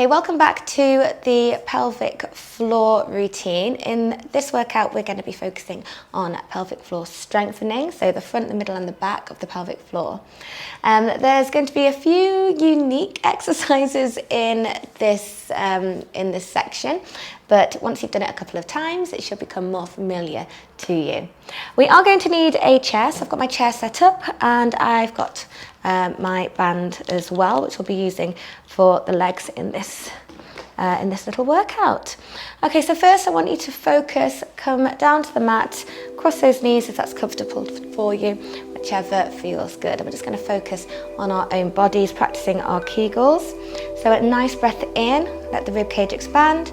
Okay, welcome back to the pelvic floor routine. In this workout, we're going to be focusing on pelvic floor strengthening, so the front, the middle and the back of the pelvic floor. There's going to be a few unique exercises in this section, but once you've done it a couple of times, it should become more familiar to you. We are going to need a chair, so I've got my chair set up and I've got my band as well, which we'll be using for the legs in this little workout. Okay, so first I want you to focus, come down to the mat, cross those knees if that's comfortable for you, whichever feels good. And we're just going to focus on our own bodies, practicing our Kegels. So a nice breath in, let the rib cage expand.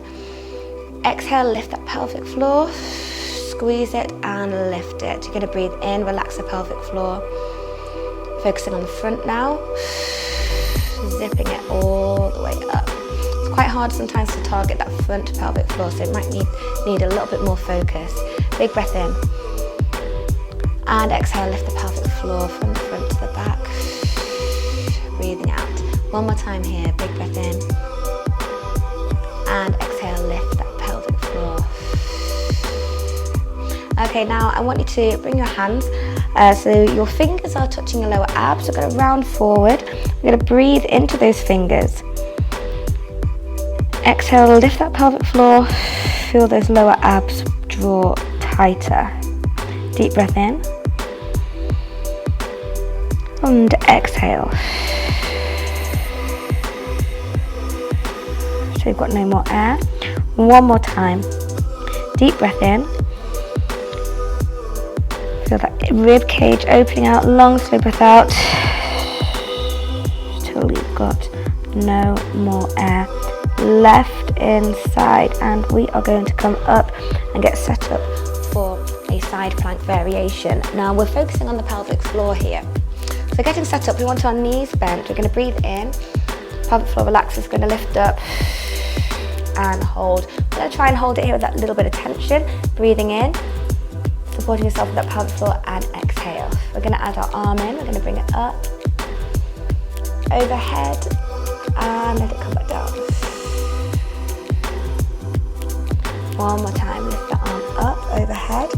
Exhale, lift that pelvic floor, squeeze it and lift it. You're going to breathe in, relax the pelvic floor. Focusing on the front now, zipping it all the way up. It's quite hard sometimes to target that front pelvic floor, so it might need a little bit more focus. Big breath in. And exhale, lift the pelvic floor from the front to the back. Breathing out. One more time here, big breath in. And exhale, lift that pelvic floor. Okay, now I want you to bring your hands so your fingers are touching your lower abs. We're going to round forward. We're going to breathe into those fingers. Exhale, lift that pelvic floor. Feel those lower abs draw tighter. Deep breath in. And exhale. So you've got no more air. One more time. Deep breath in. Feel that rib cage opening out, long slow breath out till you've got no more air left inside. And we are going to come up and get set up for a side plank variation. Now we're focusing on the pelvic floor here. So getting set up, we want our knees bent. We're going to breathe in, pelvic floor relaxes, going to lift up and hold. We're going to try and hold it here with that little bit of tension, breathing in. Supporting yourself with that pelvic floor and exhale. We're going to add our arm in, we're going to bring it up, overhead and let it come back down. One more time, lift the arm up, overhead.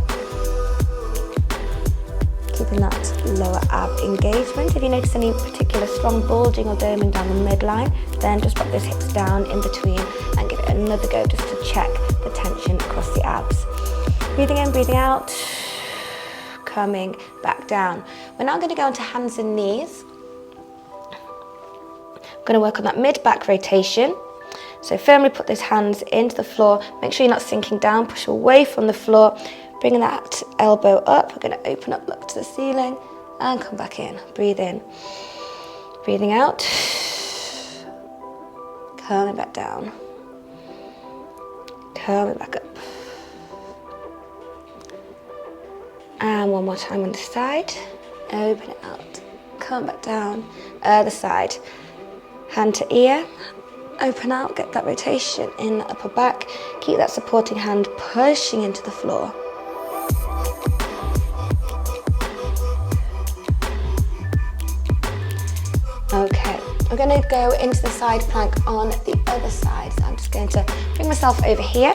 Keeping that lower ab engagement. If you notice any particular strong bulging or doming down the midline, then just drop those hips down in between and give it another go just to check the tension across the abs. Breathing in, breathing out, coming back down. We're now going to go into hands and knees. I'm going to work on that mid-back rotation. So firmly put those hands into the floor. Make sure you're not sinking down, push away from the floor. Bringing that elbow up. We're going to open up, look to the ceiling and come back in. Breathe in, breathing out, coming back down, coming back up. And one more time on the side, open it out, come back down, other side, hand to ear, open out, get that rotation in the upper back, keep that supporting hand pushing into the floor. Okay, I'm going to go into the side plank on the other side, so I'm just going to bring myself over here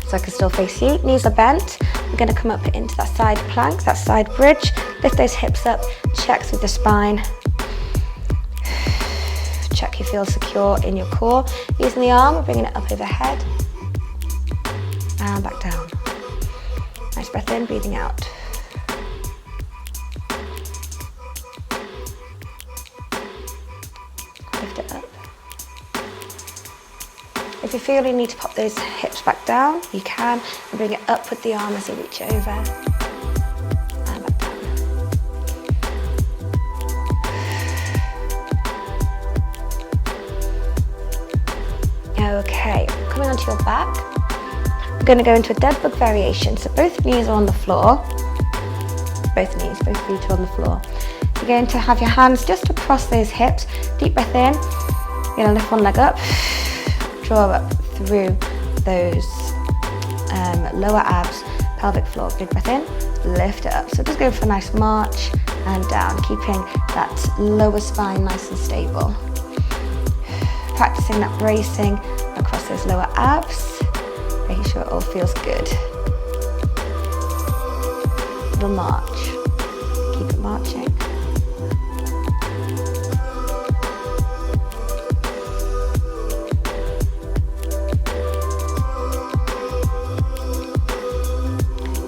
so I can still face you, knees are bent. We're going to come up into that side plank, that side bridge, lift those hips up, check through the spine, check you feel secure in your core. Using the arm, we're bringing it up overhead and back down. Nice breath in, breathing out. Lift it up. If you feel you need to pop those hips back down, you can, and bring it up with the arm as you reach over. And back down. Okay, coming onto your back, we're going to go into a Deadbug Variation. So both knees are on the floor. Both knees, both feet are on the floor. You're going to have your hands just across those hips. Deep breath in. You're going to lift one leg up. Draw up through those lower abs, pelvic floor. Big breath in, lift it up. So just go for a nice march and down, keeping that lower spine nice and stable. practicing that bracing across those lower abs, making sure it all feels good. Little march. Keep it marching.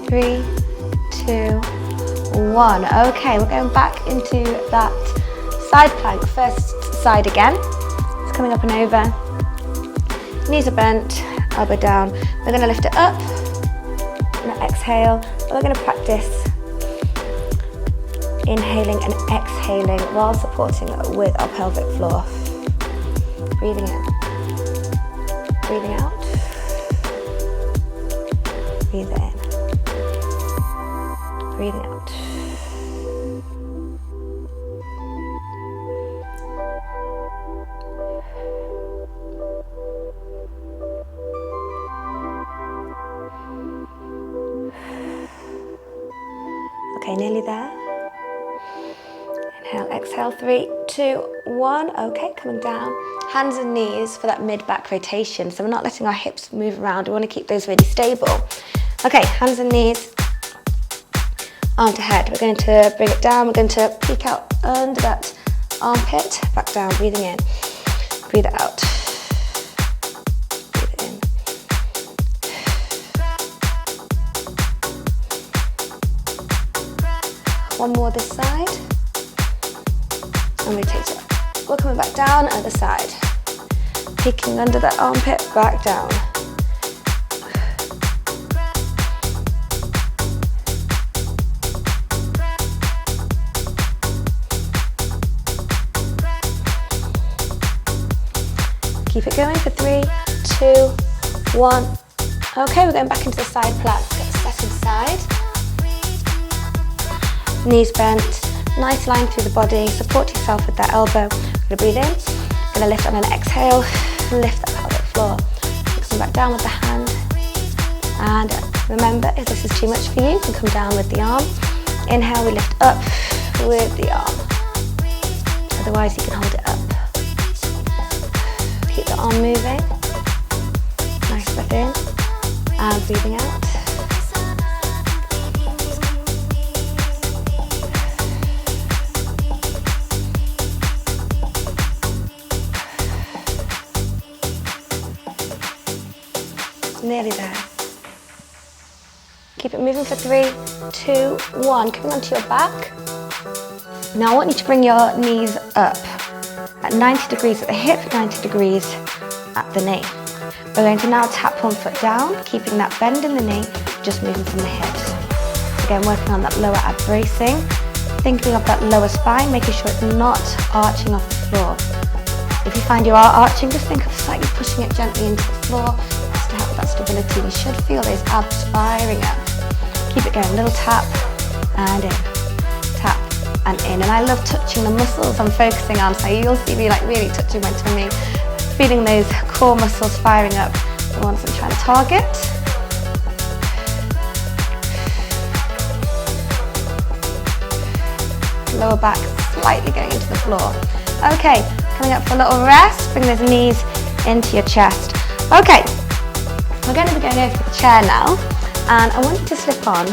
Three, 2, 1. Okay, we're going back into that side plank. First side again. It's coming up and over. Knees are bent, elbow down. We're going to lift it up. We're going to exhale. We're going to practice inhaling and exhaling while supporting with our pelvic floor. Breathing in. Breathing out. Breathe in. Breathing out. Okay, nearly there. Inhale, exhale, 3, 2, 1. Okay, coming down. Hands and knees for that mid-back rotation. So we're not letting our hips move around. We want to keep those really stable. Okay, hands and knees. Arm to head. We're going to bring it down. We're going to peek out under that armpit. Back down, breathing in. Breathe it out. Breathe it in. One more this side. And rotate it. We're coming back down, other side. Peeking under that armpit, back down. Keep it going for 3, 2, 1. Okay, we're going back into the side plank. Second side. Knees bent, nice line through the body. Support yourself with that elbow. We're going to breathe in. We're going to lift on an exhale. Lift that pelvic floor. Come back down with the hand. And remember, if this is too much for you, you can come down with the arm. Inhale, we lift up with the arm. Otherwise, you can hold it up. Keep the arm moving. Nice breath in and breathing out. Nearly there. Keep it moving for 3, 2, 1. Coming onto your back. Now I want you to bring your knees up at 90 degrees at the hip, 90 degrees at the knee. We're going to now tap one foot down, keeping that bend in the knee, just moving from the hips. Again, working on that lower ab bracing, thinking of that lower spine, making sure it's not arching off the floor. If you find you are arching, just think of slightly pushing it gently into the floor, just to help with that stability. You should feel those abs firing up. Keep it going, little tap and in, tap and in. And I love touching the muscles I'm focusing on, so you'll see me like really touching my tummy, feeling those core muscles firing up, the ones I'm trying to target. Lower back slightly going into the floor. Okay, coming up for a little rest, bring those knees into your chest. Okay, we're going to be going over to the chair now, and I want you to slip on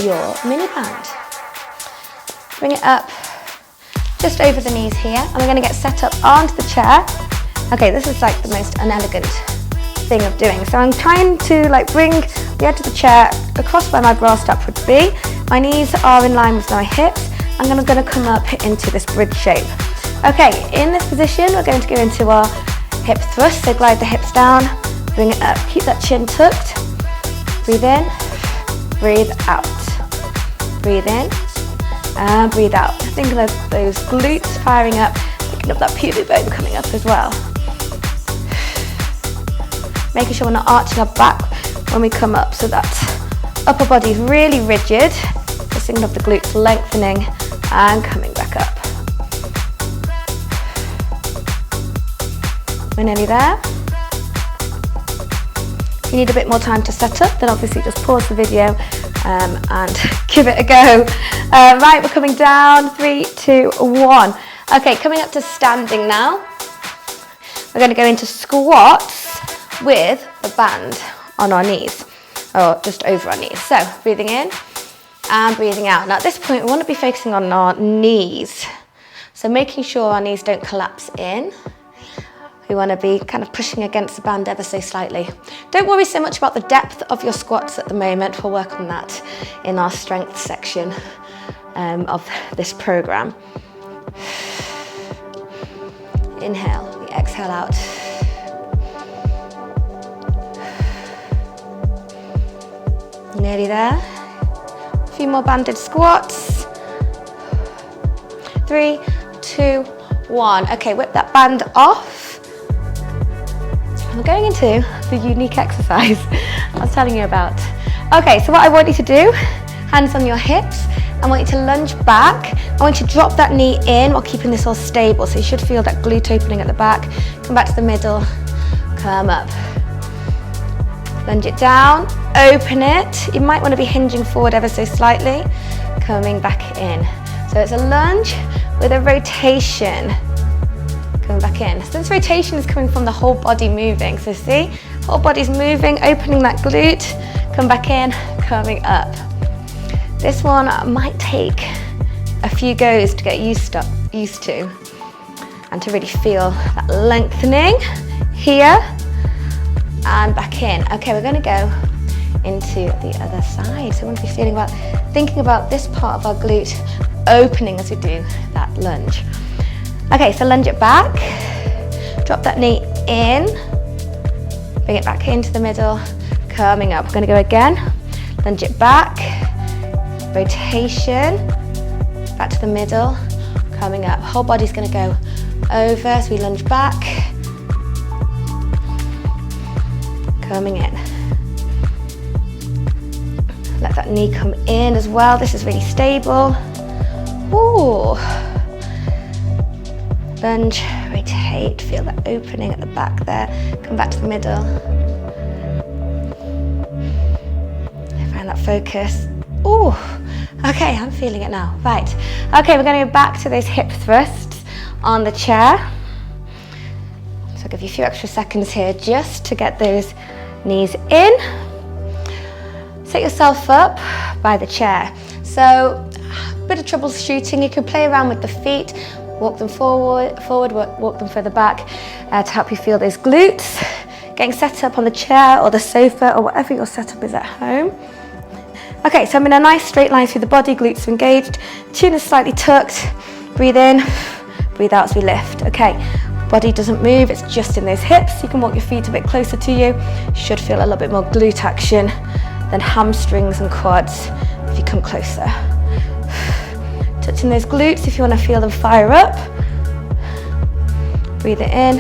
your mini band. Bring it up just over the knees here, and we're going to get set up onto the chair. Okay, this is like the most unelegant thing of doing. So I'm trying to like bring the edge of the chair across where my bra strap would be. My knees are in line with my hips. I'm going to come up into this bridge shape. Okay, in this position, we're going to go into our hip thrust. So glide the hips down, bring it up. Keep that chin tucked. Breathe in, breathe out. Breathe in, and breathe out. Think of those glutes firing up, thinking of that pubic bone coming up as well. Making sure we're not arching our back when we come up, so that upper body is really rigid. So thinking of the glutes lengthening and coming back up. We're nearly there. If you need a bit more time to set up, then obviously just pause the video and give it a go. Right, we're coming down, 3, 2, 1. Okay, coming up to standing now. we're going to go into squats with the band on our knees, or just over our knees. So breathing in and breathing out. Now at this point, we want to be focusing on our knees. So making sure our knees don't collapse in. We want to be kind of pushing against the band ever so slightly. Don't worry so much about the depth of your squats at the moment. We'll work on that in our strength section of this program. Inhale, we exhale out. Nearly there. A few more banded squats. 3, 2, 1. Okay, whip that band off. We're going into the unique exercise I was telling you about. Okay, so what I want you to do, hands on your hips, I want you to lunge back. I want you to drop that knee in while keeping this all stable. So you should feel that glute opening at the back. Come back to the middle, come up. Lunge it down, open it. You might want to be hinging forward ever so slightly, coming back in. So it's a lunge with a rotation. Coming back in. So this rotation is coming from the whole body moving. So see, whole body's moving, opening that glute, come back in, coming up. This one might take a few goes to get used to and to really feel that lengthening here and back in. Okay, we're going to go into the other side. So we want to be thinking about this part of our glute opening as we do that lunge. Okay, so lunge it back, drop that knee in, bring it back into the middle, coming up. We're going to go again, lunge it back, rotation, back to the middle, coming up. Whole body's going to go over as we lunge back, coming in. Let that knee come in as well. This is really stable. Ooh. Lunge, rotate, feel that opening at the back there. Come back to the middle. Find that focus. Ooh, okay, I'm feeling it now. Right, okay, we're going to go back to those hip thrusts on the chair. So I'll give you a few extra seconds here just to get those knees in. Set yourself up by the chair. So, a bit of troubleshooting. You can play around with the feet. Walk them forward, walk them further back to help you feel those glutes. Getting set up on the chair or the sofa or whatever your setup is at home. Okay, so I'm in a nice straight line through the body, glutes are engaged, chin is slightly tucked. Breathe in, breathe out as we lift. Okay, body doesn't move, it's just in those hips. You can walk your feet a bit closer to you. You should feel a little bit more glute action than hamstrings and quads if you come closer. Touching those glutes if you want to feel them fire up. Breathe it in,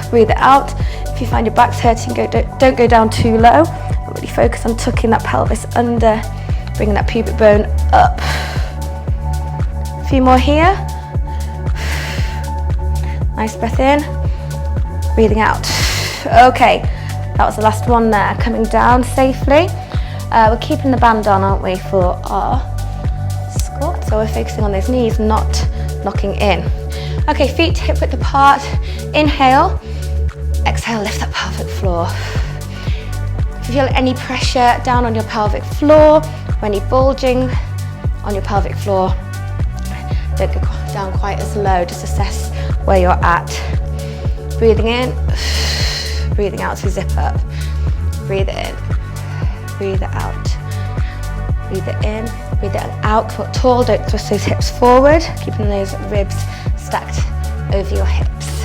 breathe it out. If you find your back's hurting, don't go down too low. Really focus on tucking that pelvis under, bringing that pubic bone up. A few more here. Nice breath in, breathing out. Okay, that was the last one there. Coming down safely. We're keeping the band on, aren't we, for our squat? So we're focusing on those knees, not knocking in. Okay, feet hip width apart. Inhale, exhale, lift that pelvic floor. If you feel any pressure down on your pelvic floor or any bulging on your pelvic floor, don't go down quite as low, just assess where you're at. Breathing in, breathing out as we zip up. Breathe it in, breathe it out. Breathe it in, breathe it out, quite tall, don't thrust those hips forward, keeping those ribs stacked over your hips.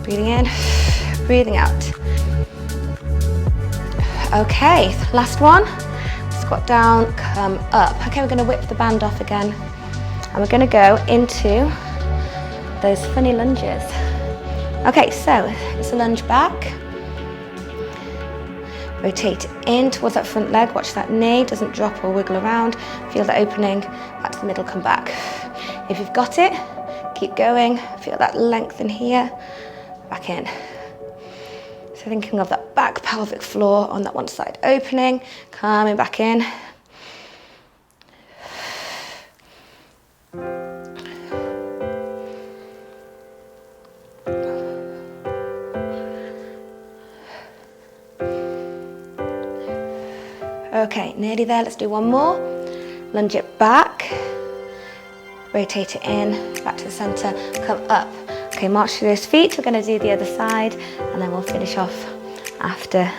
Breathing in, breathing out. Okay, last one. Squat down, come up. Okay, we're going to whip the band off again. And we're going to go into those funny lunges. Okay, so it's a lunge back. Rotate in towards that front leg. Watch that knee doesn't drop or wiggle around. Feel the opening. Back to the middle, come back. If you've got it, keep going. Feel that lengthen here. Back in. So thinking of that back pelvic floor on that one side opening, coming back in. Okay, nearly there. Let's do one more. Lunge it back. Rotate it in, back to the center, come up. Okay, march through those feet. We're going to do the other side, and then we'll finish off after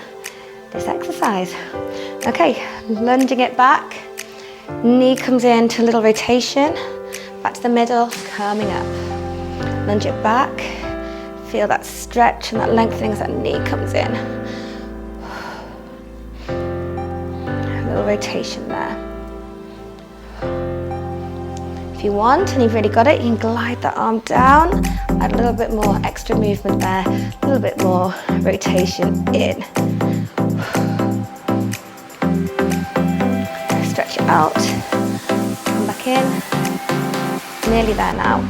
this exercise. Okay, lunging it back. Knee comes in to a little rotation. Back to the middle, coming up. Lunge it back. Feel that stretch and that lengthening as that knee comes in. A little rotation there. If you want, and you've really got it, you can glide the arm down, add a little bit more extra movement there, a little bit more rotation in. Stretch it out, come back in, nearly there now.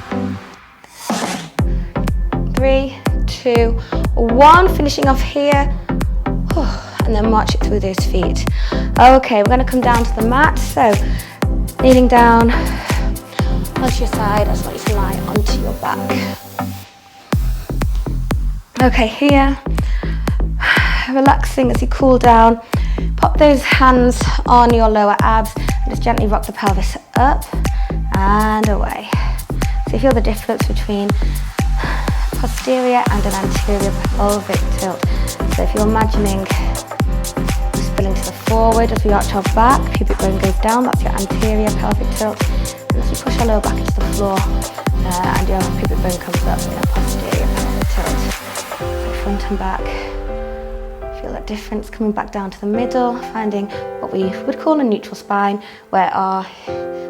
3, 2, 1, finishing off here, and then march it through those feet. Okay, we're going to come down to the mat, so kneeling down, onto your side. I just want you to lie onto your back. Okay, here, relaxing as you cool down. Pop those hands on your lower abs and just gently rock the pelvis up and away. So you feel the difference between posterior and an anterior pelvic tilt. So if you're imagining spilling to the forward as we arch our back, pubic bone goes down, that's your anterior pelvic tilt. And as you push our lower back into the floor and your pubic bone comes up in a posterior pelvic tilt. So front and back. Feel that difference coming back down to the middle, finding what we would call a neutral spine, or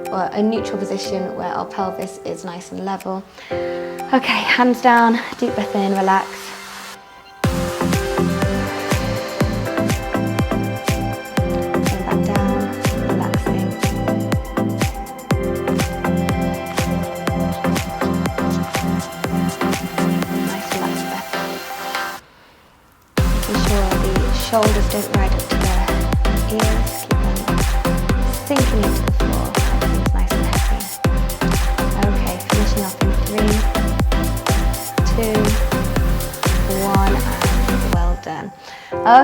a neutral position where our pelvis is nice and level. Okay, hands down, deep breath in, relax. Going back down, relaxing. Nice relaxed breath. Making sure the shoulders don't ride up to the ears. Keep them sinking into the floor. Everything's nice and heavy. Okay, finishing off in 3, 2, 1, and well done.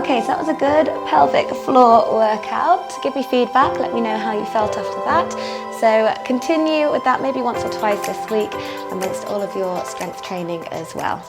Okay, so that was a good pelvic floor workout. Give me feedback, let me know how you felt after that. So continue with that maybe once or twice this week amongst all of your strength training as well.